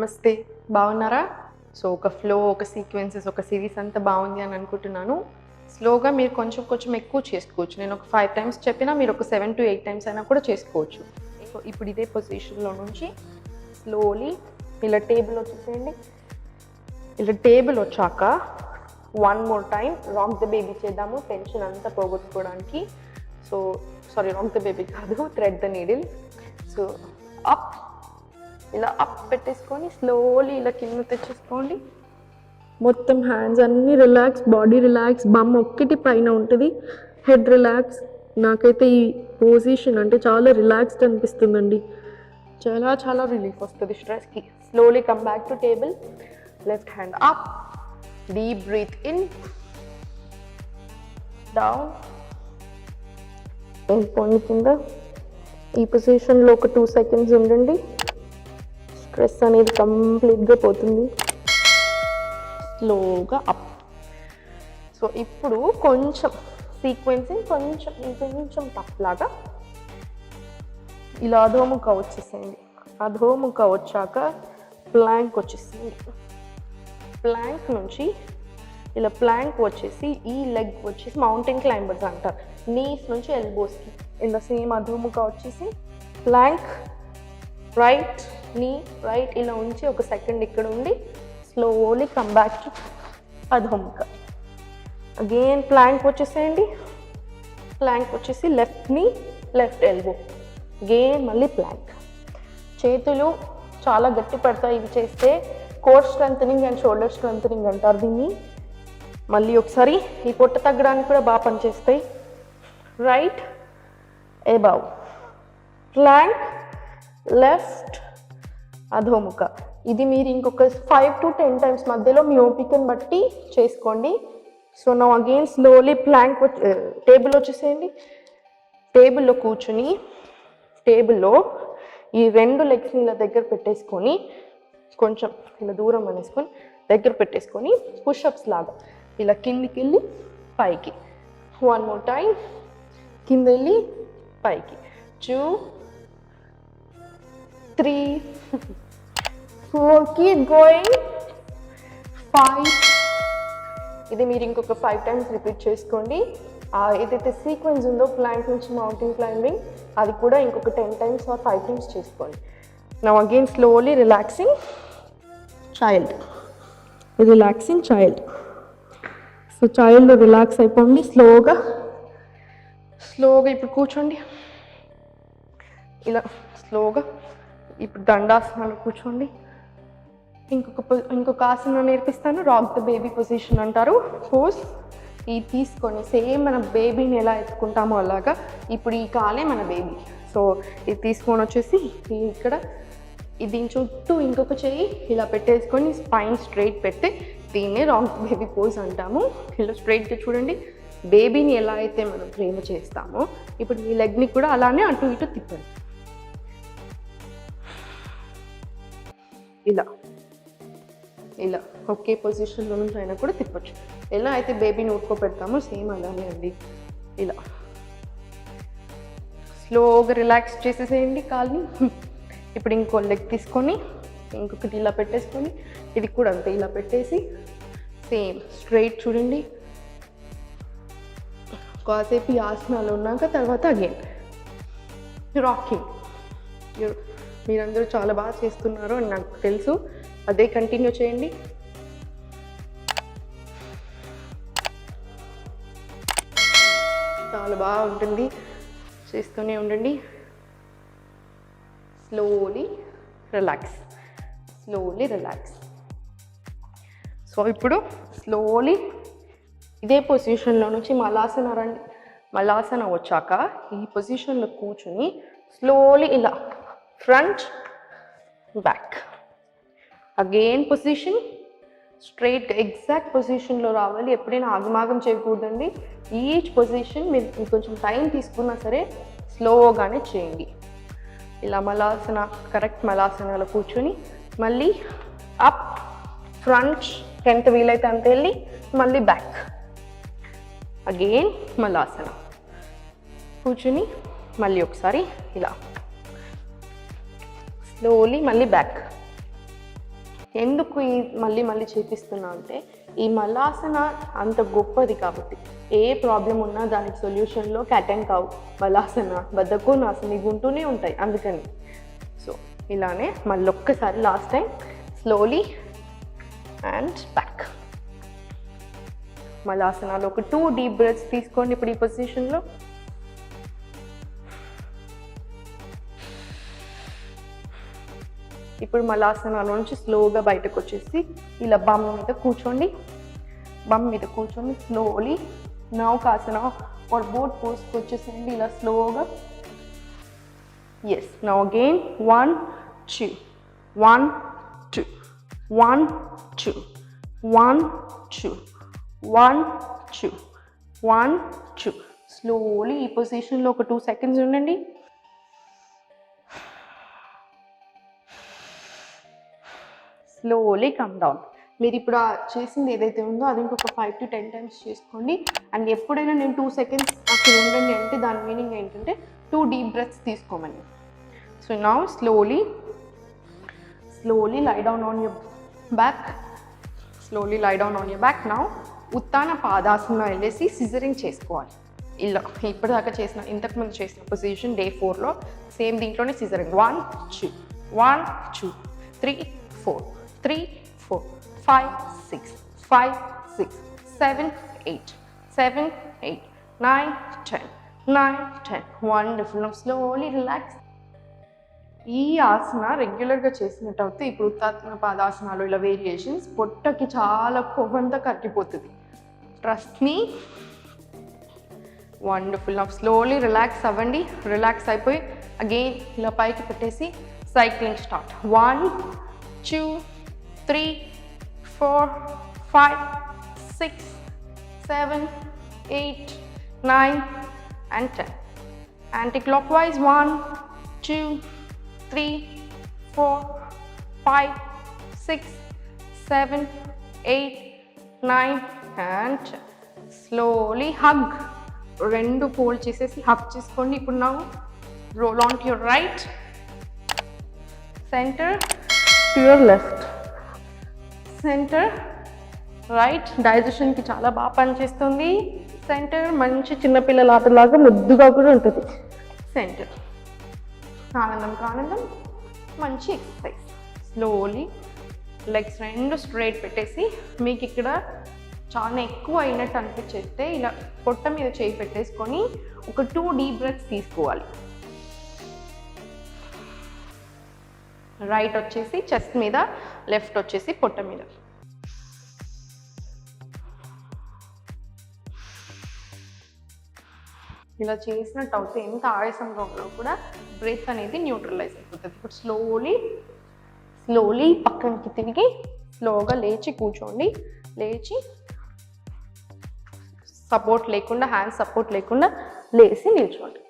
నమస్తే, బాగున్నారా? సో ఒక ఫ్లో, ఒక సీక్వెన్సెస్, ఒక సిరీస్ అంతా బాగుంది అని అనుకుంటున్నాను. స్లోగా మీరు కొంచెం ఎక్కువ చేసుకోవచ్చు. నేను ఒక 5 టైమ్స్ చెప్పినా మీరు ఒక 7 to 8 టైమ్స్ అయినా కూడా చేసుకోవచ్చు. సో ఇప్పుడు ఇదే పొజిషన్లో నుంచి స్లోలీ ఇలా టేబుల్ వచ్చేసేయండి. ఇలా టేబుల్ వచ్చాక 1 more time rock the baby చేద్దాము, టెన్షన్ అంతా పోగొట్టుకోవడానికి. So sorry, rock the baby కాదు, thread the needle. So up, ఇలా అప్ పెట్టేసుకొని స్లోలీ ఇలా కింద తెచ్చేసుకోండి. మొత్తం హ్యాండ్స్ అన్నీ రిలాక్స్, బాడీ రిలాక్స్, బమ్ ఒక్కటి పైన ఉంటుంది, హెడ్ రిలాక్స్. నాకైతే ఈ పొజిషన్ అంటే చాలా రిలాక్స్డ్ అనిపిస్తుందండి. చాలా రిలీఫ్ వస్తుంది స్ట్రెస్కి. Slowly come back to table, left hand up, deep breath in, down, వెళ్ళిపోండి కింద. ఈ పొజిషన్లో ఒక 2 seconds ఉండండి. స్ట్రెస్ అనేది కంప్లీట్గా పోతుంది. స్లోగా అప్. సో ఇప్పుడు కొంచెం సీక్వెన్సింగ్ కొంచెం టఫ్ లాగా ఇలా అధోముఖ వచ్చేసేయండి. అధోముఖ వచ్చాక ప్లాంక్ వచ్చేసింది. ప్లాంక్ నుంచి ఇలా ప్లాంక్ వచ్చేసి ఈ లెగ్ వచ్చేసి మౌంటైన్ క్లైంబర్స్ అంటారు. నీస్ నుంచి ఎల్బోస్కి ఇలా సేమ్ అధోముఖ వచ్చేసి ప్లాంక్, రైట్ నీ రైట్ ఇలా ఉంచి ఒక సెకండ్ ఇక్కడ ఉండి slowly come back to Adho Mukha. Again plank వచ్చేసేయండి. ప్లాంక్ వచ్చేసి left knee, left elbow, again మళ్ళీ ప్లాంక్. చేతులు చాలా గట్టి పడతాయి ఇవి చేస్తే. Core strengthening and shoulder strengthening అంటారు దీన్ని. మళ్ళీ ఒకసారి ఈ పొట్ట తగ్గడానికి కూడా బాగా పనిచేస్తాయి. Right above, plank, left Adho Mukha. ఇది మీరు ఇంకొక 5 to 10 టైమ్స్ మధ్యలో మీ ఓపికను బట్టి చేసుకోండి. సో నా అగైన్ స్లోలీ ప్లాంక్ టేబుల్ వచ్చేసేయండి. టేబుల్లో కూర్చుని టేబుల్లో ఈ 2 లెగ్స్ని ఇలా దగ్గర పెట్టేసుకొని కొంచెం ఇలా దూరం అనేసుకొని దగ్గర పెట్టేసుకొని పుషప్స్ లాగా ఇలా కిందికి వెళ్ళి పైకి. 1 more టైం, కింద వెళ్ళి పైకి. 2, 3, 4, కీప్ గోయింగ్, 5. ఇది మీరు ఇంకొక 5 టైమ్స్ రిపీట్ చేసుకోండి. ఏదైతే సీక్వెన్స్ ఉందో ప్లాంక్ నుంచి మౌంటైన్ క్లైంబింగ్, అది కూడా ఇంకొక 10 టైమ్స్ ఆర్ 5 టైమ్స్ చేసుకోండి. Now again slowly relaxing child, relaxing child. So చైల్డ్లో రిలాక్స్ అయిపోండి. స్లోగా ఇప్పుడు కూర్చోండి. ఇలా స్లోగా ఇప్పుడు దండాసనాలు కూర్చోండి. ఇంకొక ఆసనం నేర్పిస్తాను, రాక్ ద బేబీ పొజిషన్ అంటారు. పోజ్ ఇది తీసుకొని సేమ్ మన బేబీని ఎలా ఎత్తుకుంటామో అలాగా ఇప్పుడు ఈ కాలే మన బేబీ. సో ఇది తీసుకొని వచ్చేసి ఇక్కడ దీని చుట్టూ ఇంకొక చెయ్యి ఇలా పెట్టేసుకొని స్పైన్ స్ట్రైట్ పెడితే దీన్నే రాక్ బేబీ పోజ్ అంటాము. ఇలా స్ట్రైట్గా చూడండి. బేబీని ఎలా అయితే మనం ప్రేమ చేస్తామో ఇప్పుడు మీ లెగ్ని కూడా అలానే అటు ఇటు తిప్పండి. ఇలా ఒకే పొజిషన్లో నుంచి అయినా కూడా తిప్పచ్చు. ఎలా అయితే బేబీని ఉడుకోబెడతామో సేమ్ అలానే అండి. ఇలా స్లోగా రిలాక్స్ చేసేసేయండి కాల్ని. ఇప్పుడు ఇంకో లెగ్ తీసుకొని ఇంకొకటి ఇలా పెట్టేసుకొని ఇది కూడా అంతే ఇలా పెట్టేసి సేమ్ స్ట్రైట్ చూడండి. కాసేపు ఈ ఆసనాలు ఉన్నాక తర్వాత అగైన్ రాకింగ్. మీరందరూ చాలా బాగా చేస్తున్నారు అని నాకు తెలుసు. అదే కంటిన్యూ చేయండి. చాలా బాగా ఉంటుంది, చేస్తూనే ఉండండి. Slowly relax. సో ఇప్పుడు స్లోలీ ఇదే పొజిషన్లో నుంచి మలాసన రండి. మలాసన వచ్చాక ఈ పొజిషన్లో కూర్చుని స్లోలీ ఇలా front back, again position straight exact పొజిషన్లో రావాలి. ఎప్పుడైనా ఆగమాగం చేయకూడదండి. ఈచ్ పొజిషన్ మీరు కొంచెం టైం తీసుకున్నా సరే స్లోగానే చేయండి. ఇలా మలాసన, కరెక్ట్ మలాసనలో కూర్చొని మళ్ళీ అప్, ఫ్రంట్, ఎంత వీలైతే అంత వెళ్ళి మళ్ళీ బ్యాక్, అగైన్ మలాసన కూర్చుని మళ్ళీ ఒకసారి ఇలా స్లోలీ మళ్ళీ బ్యాక్, ఎందుకు ఈ మళ్ళీ మళ్ళీ చేపిస్తున్నా అంటే ఈ మలాసన అంత గొప్పది కాబట్టి ఏ ప్రాబ్లం ఉన్నా దానికి సొల్యూషన్లో అటెండ్ కావు. మలాసన, బద్ధకోనాసన ఇవి ఉంటూనే ఉంటాయి. అందుకని సో ఇలానే మళ్ళీ ఒక్కసారి last time slowly and back. మలాసనాలో ఒక 2 డీప్ బ్రెత్స్ తీసుకోండి ఇప్పుడు ఈ పొజిషన్లో. ఇప్పుడు మలాసనాలో నుంచి స్లోగా బయటకు వచ్చేసి ఇలా బమ్ మీద కూర్చోండి. బమ్ మీద కూర్చొని స్లోలీ నౌకాసన ఆర్ బోట్ పోస్ట్కి వచ్చేసేయండి ఇలా స్లోగా. Yes, now again 1 2 1 2 1 2 1 2 1 2 1 2. స్లోలీ ఈ పొజిషన్లో ఒక 2 seconds ఉండండి. Slowly come down. మీరు ఇప్పుడు చేసింది ఏదైతే ఉందో అది ఇంకొక 5 to 10 times చేసుకోండి. అండ్ ఎప్పుడైనా నేను 2 seconds అక్కడ ఉండండి అంటే దాని మీనింగ్ ఏంటంటే 2 deep breaths తీసుకోమని. So now slowly lie down on your back. Slowly lie down on your back. Now Uttana Padasana వెళ్ళేసి సిజరింగ్ చేసుకోవాలి. ఇలా ఇప్పటిదాకా చేసిన, ఇంతకుముందు చేసిన పొజిషన్ డే 4లో సేమ్ దీంట్లోనే scissoring. 1 2 1 2 3 4 3 4 5 6 5 6 7 8 7 8 9 10 9 10. Wonderful. Now slowly relax. ఈ ఆసన రెగ్యులర్గా చేసినట్టు అయితే ఇప్పుడు ఉత్తాన పాదాసనాలు ఇలా వేరియేషన్స్ పొట్టకి చాలా కొవ్వంతా కట్టిపోతుంది. Trust me. Wonderful. Now slowly relax అవ్వండి. రిలాక్స్ అయిపోయి అగైన్ ఇలా పైకి పెట్టేసి cycling start. 1 2 3 4 5 6 7 8 9 and 10. Anti-clockwise 1 2 3 4 5 6 7 8 9 and 10. Slowly hug. 2 fold చేసేసి హగ్ చేసుకోండి. ఇప్పుడు now roll on to your right, center to your left, center right. డైజెషన్కి చాలా బాగా పనిచేస్తుంది. సెంటర్ మంచి చిన్నపిల్లల ఆటలాగా ముద్దుగా కూడా ఉంటుంది. సెంటర్ ఆనందంకి ఆనందం, మంచి ఎక్సర్సైజ్. స్లోలీ లెగ్స్ 2 స్ట్రైట్ పెట్టేసి మీకు ఇక్కడ చాలా ఎక్కువ అయినట్టు అనిపించేస్తే ఇలా పొట్ట మీద చేయి పెట్టేసుకొని ఒక 2 డీప్ బ్రెత్స్ తీసుకోవాలి. రైట్ వచ్చేసి చెస్ట్ మీద, లెఫ్ట్ వచ్చేసి పొట్ట మీద. ఇలా చేసినట్టు అవుతే ఎంత ఆయాసంగా ఉన్నా కూడా బ్రెత్ అనేది న్యూట్రలైజ్ అయిపోతుంది. ఇప్పుడు స్లోలీ పక్కనకి తిరిగి స్లోగా లేచి కూర్చోండి. లేచి సపోర్ట్ లేకుండా, హ్యాండ్ సపోర్ట్ లేకుండా లేచి నిల్చోండి.